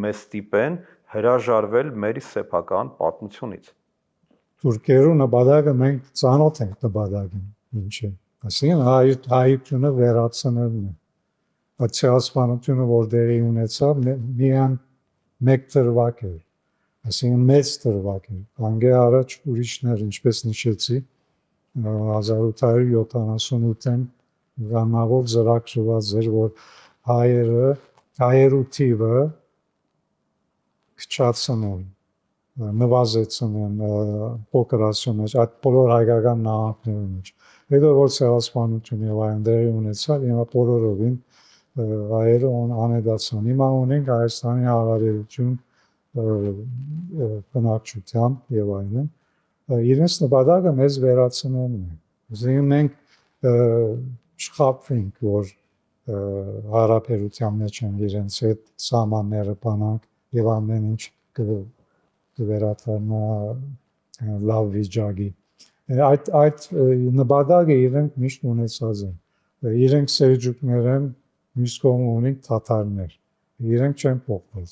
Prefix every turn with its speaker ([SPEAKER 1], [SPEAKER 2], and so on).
[SPEAKER 1] մեզ ստիպեն հրաժարվել մեր սեփական պատմությունից։
[SPEAKER 2] Թուրքերու նպատակը մենք ծանոթ ենք նպատակին, ինչ է։ Այսինքն հայությունը վերացնելն է։ Այդ ցեղասպանությունը, որ դերի ունեցավ, միայն մեկ դրվագ է։ Այսինքն մեծ դրվագ է։ Անգե առաջ ուրիշներ, ինչպես նշեցի, 1878-ին գաննավոր զրակշված էր, որ հայերու թիվը քչացնեն, նվազեցնեն փոքրացումը, այդ բոլոր հայկական նահանգներում մեջ։ Հետո որ ցեղասպանությունը եւ այլն դերի ունեցավ, հիմա բոլորովին հայերը անհետացան։ Հիմա ունենք Հայաստանի Հանրապետություն բնակչությամբ եւ այլն։ Իրենց նպատակը մեզ վերացնելն է։ Այսինքն մենք չխաբվենք, որ հարաբերության մեջ են իրենց հետ սահմանները բանանք եւ ամեն ինչ կվերադառնա լավ վիճակի։ Այդ նպատակը իրենք միշտ ունեցած են։ Իրենք սելջուկներ են, մյուս կողմը ունենք թաթարներ։ Իրենք չեն փոխվել։